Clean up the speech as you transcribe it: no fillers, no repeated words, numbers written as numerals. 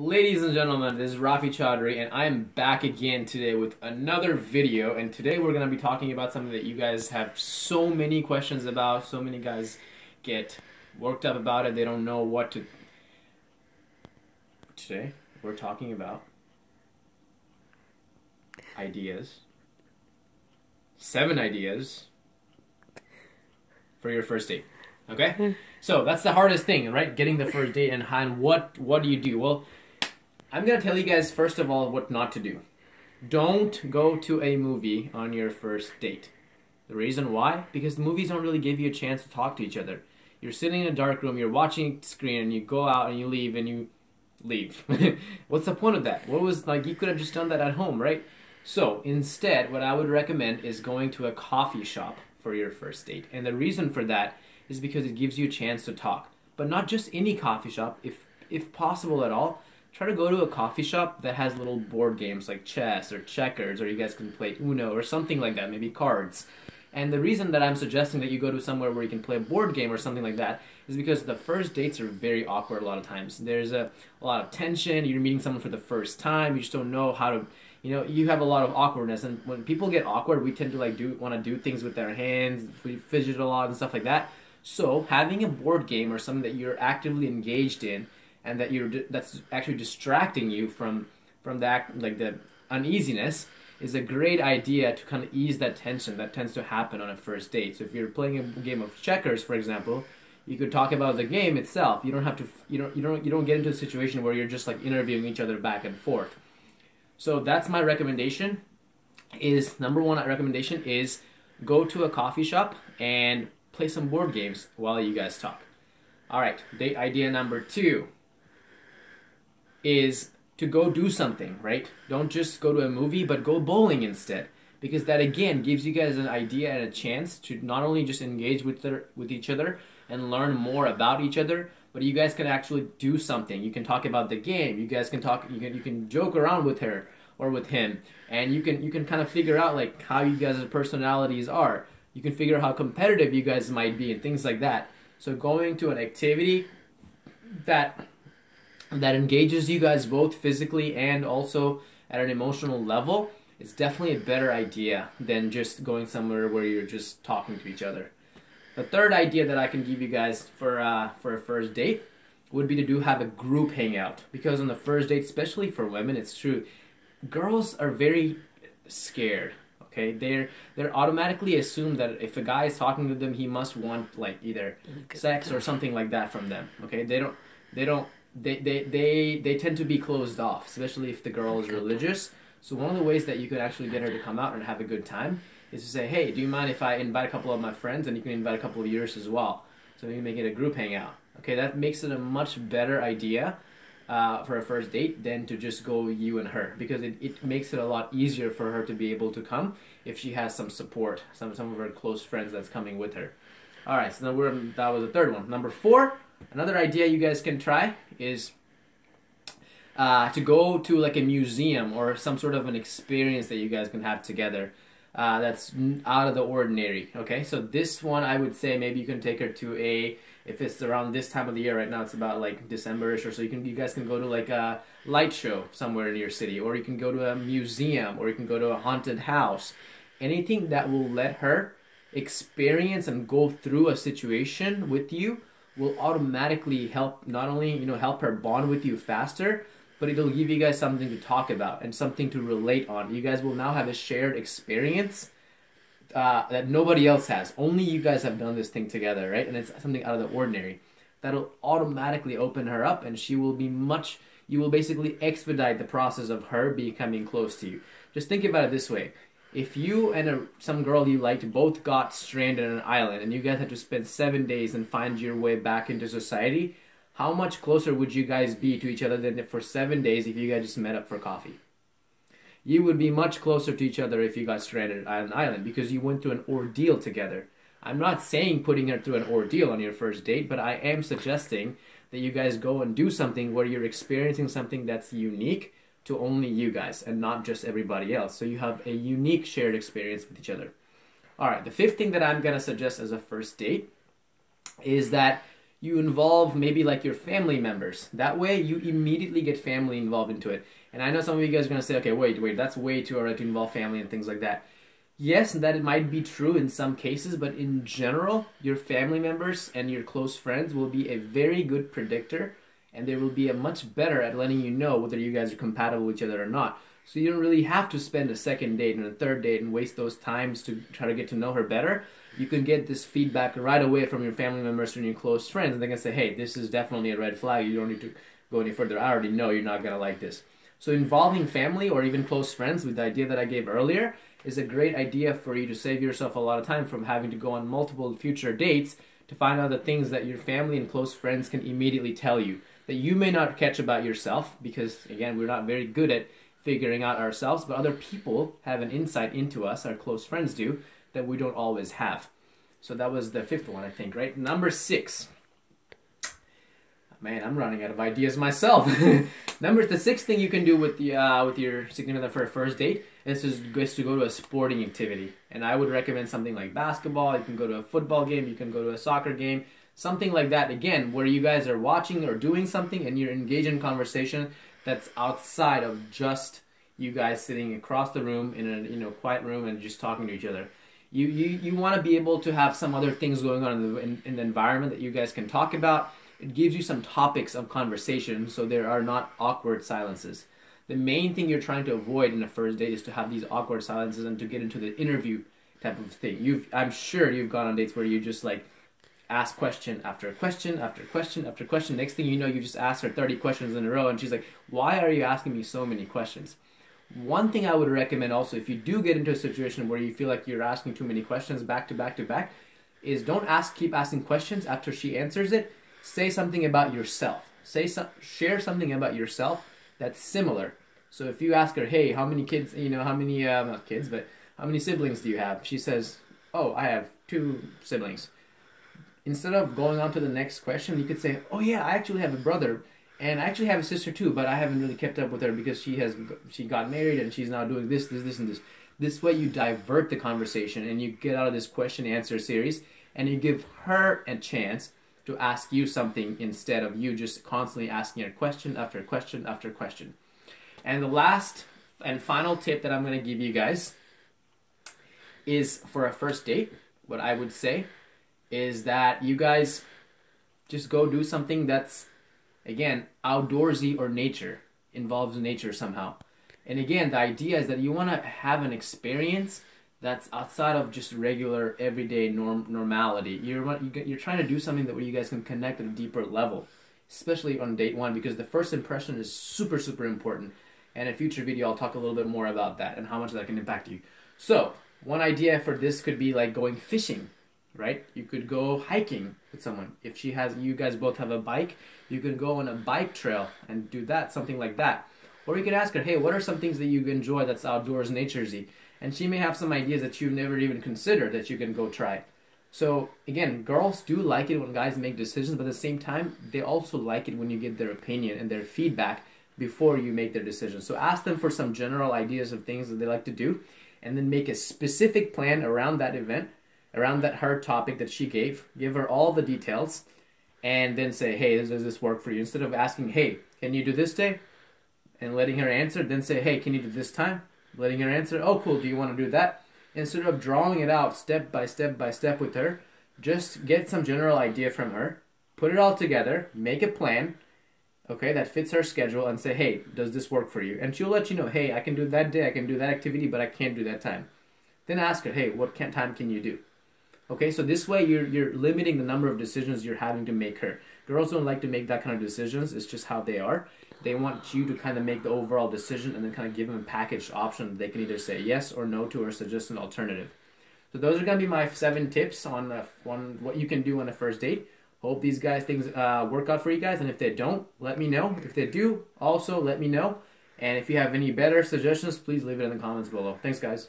Ladies and gentlemen, this is Rafi Chaudhry, and I am back again today with another video. And today we're going to be talking about something that you guys have so many questions about. So many guys get worked up about it. They don't know what to... Today we're talking about ideas. 7 ideas for your first date. Okay? So that's the hardest thing, right? Getting the first date, and what do you do? Well, I'm going to tell you guys, first of all, what not to do. Don't go to a movie on your first date. The reason why? Because the movies don't really give you a chance to talk to each other. You're sitting in a dark room, you're watching a screen, and you go out and you leave, and you leave. What's the point of that? You could have just done that at home, right? So, instead, what I would recommend is going to a coffee shop for your first date. And the reason for that is because it gives you a chance to talk. But not just any coffee shop, if possible at all. Try to go to a coffee shop that has little board games like chess or checkers, or you guys can play Uno or something like that, maybe cards. And the reason that I'm suggesting that you go to somewhere where you can play a board game or something like that is because the first dates are very awkward a lot of times. There's a lot of tension. You're meeting someone for the first time. You just don't know how to, you have a lot of awkwardness. And when people get awkward, we tend to want to do things with their hands. We fidget a lot and stuff like that. So having a board game or something that you're actively engaged in and that's actually distracting you from the uneasiness is a great idea to kind of ease that tension that tends to happen on a first date. So if you're playing a game of checkers, for example, you could talk about the game itself. You don't have to you don't get into a situation where you're just like interviewing each other back and forth. So that's my recommendation. Number one recommendation is go to a coffee shop and play some board games while you guys talk. All right, date idea number 2 is to go do something, right? Don't just go to a movie, but go bowling instead. Because that, again, gives you guys an idea and a chance to not only just engage with each other and learn more about each other, but you guys can actually do something. You can talk about the game. You guys can talk. You can joke around with her or with him, and you can kind of figure out like how you guys' personalities are. You can figure out how competitive you guys might be and things like that. So going to an activity that engages you guys both physically and also at an emotional level is definitely a better idea than just going somewhere where you're just talking to each other. The third idea that I can give you guys for a first date would be to have a group hangout. Because on the first date, especially for women, it's true, girls are very scared. Okay, they're automatically assume that if a guy is talking to them, he must want like either sex or something like that from them. Okay, they tend to be closed off, especially if the girl is religious. So one of the ways that you could actually get her to come out and have a good time is to say, hey, do you mind if I invite a couple of my friends, and you can invite a couple of yours as well. So you can make it a group hangout. Okay, that makes it a much better idea for a first date than to just go you and her, because it makes it a lot easier for her to be able to come if she has some support, some of her close friends that's coming with her. All right, so that was the third one. Number 4, another idea you guys can try is to go to like a museum or some sort of an experience that you guys can have together that's out of the ordinary. Okay, so this one I would say maybe you can take her to if it's around this time of the year. Right now it's about like December-ish or so, you guys can go to like a light show somewhere in your city, or you can go to a museum, or you can go to a haunted house. Anything that will let her experience and go through a situation with you will automatically help, not only help her bond with you faster, but it'll give you guys something to talk about and something to relate on. You guys will now have a shared experience that nobody else has. Only you guys have done this thing together, right? And it's something out of the ordinary. That'll automatically open her up, and you will basically expedite the process of her becoming close to you. Just think about it this way. If you and some girl you liked both got stranded on an island, and you guys had to spend 7 days and find your way back into society, how much closer would you guys be to each other than if for 7 days if you guys just met up for coffee? You would be much closer to each other if you got stranded on an island, because you went through an ordeal together. I'm not saying putting her through an ordeal on your first date, but I am suggesting that you guys go and do something where you're experiencing something that's unique to only you guys and not just everybody else. So you have a unique shared experience with each other. All right, the 5th thing that I'm going to suggest as a first date is that you involve maybe like your family members. That way you immediately get family involved into it. And I know some of you guys are going to say, okay, wait, that's way too early to involve family and things like that. Yes, that it might be true in some cases, but in general, your family members and your close friends will be a very good predictor, and they will be a much better at letting you know whether you guys are compatible with each other or not. So you don't really have to spend a second date and a third date and waste those times to try to get to know her better. You can get this feedback right away from your family members and your close friends, and they can say, hey, this is definitely a red flag. You don't need to go any further. I already know you're not going to like this. So involving family or even close friends with the idea that I gave earlier is a great idea for you to save yourself a lot of time from having to go on multiple future dates to find out the things that your family and close friends can immediately tell you that you may not catch about yourself, because again, we're not very good at figuring out ourselves, but other people have an insight into us, our close friends do, that we don't always have. So that was the 5th one, I think, right? Number 6. Man, I'm running out of ideas myself. The 6th thing you can do with your significant other for a first date is to go to a sporting activity. And I would recommend something like basketball. You can go to a football game. You can go to a soccer game. Something like that, again, where you guys are watching or doing something and you're engaged in conversation that's outside of just you guys sitting across the room in a quiet room and just talking to each other. You want to be able to have some other things going on in the environment that you guys can talk about. It gives you some topics of conversation so there are not awkward silences. The main thing you're trying to avoid in a first date is to have these awkward silences and to get into the interview type of thing. I'm sure you've gone on dates where you just like ask question after question after question after question. Next thing you know, you just ask her 30 questions in a row and she's like, why are you asking me so many questions? One thing I would recommend also, if you do get into a situation where you feel like you're asking too many questions back to back to back, is don't keep asking questions after she answers it. Say something about yourself. Share something about yourself that's similar. So if you ask her, hey, how many kids, not kids, but how many siblings do you have? She says, oh, I have 2 siblings. Instead of going on to the next question, you could say, oh yeah, I actually have a brother, and I actually have a sister too, but I haven't really kept up with her because she got married and she's now doing this, and this. This way you divert the conversation and you get out of this question-answer series and you give her a chance to ask you something instead of you just constantly asking her question after question after question. And the last and final tip that I'm going to give you guys is for a first date, what I would say is that you guys just go do something that's, again, outdoorsy or nature, involves nature somehow. And again, the idea is that you want to have an experience that's outside of just regular everyday normality. You're trying to do something that where you guys can connect at a deeper level, especially on date 1, because the first impression is super, super important. And in a future video, I'll talk a little bit more about that and how much that can impact you. So, one idea for this could be like going fishing, right? You could go hiking with someone. If you guys both have a bike, you can go on a bike trail and do that, something like that. Or you could ask her, hey, what are some things that you enjoy that's outdoors, naturesy? And she may have some ideas that you've never even considered that you can go try. So, again, girls do like it when guys make decisions, but at the same time, they also like it when you get their opinion and their feedback before you make their decision. So ask them for some general ideas of things that they like to do, and then make a specific plan around that event, around that her topic that she gave. Give her all the details, and then say, hey, does this work for you? Instead of asking, hey, can you do this day? And letting her answer, then say, hey, can you do this time? Letting her answer, oh, cool, do you want to do that? Instead of drawing it out step by step by step with her, just get some general idea from her, put it all together, make a plan, okay, that fits her schedule, and say, hey, does this work for you? And she'll let you know, hey, I can do that day, I can do that activity, but I can't do that time. Then ask her, hey, what time can you do? Okay, so this way you're limiting the number of decisions you're having to make her. Girls don't like to make that kind of decisions. It's just how they are. They want you to kind of make the overall decision and then kind of give them a packaged option that they can either say yes or no to or suggest an alternative. So those are going to be my 7 tips on what you can do on a first date. Hope these things work out for you guys. And if they don't, let me know. If they do, also let me know. And if you have any better suggestions, please leave it in the comments below. Thanks, guys.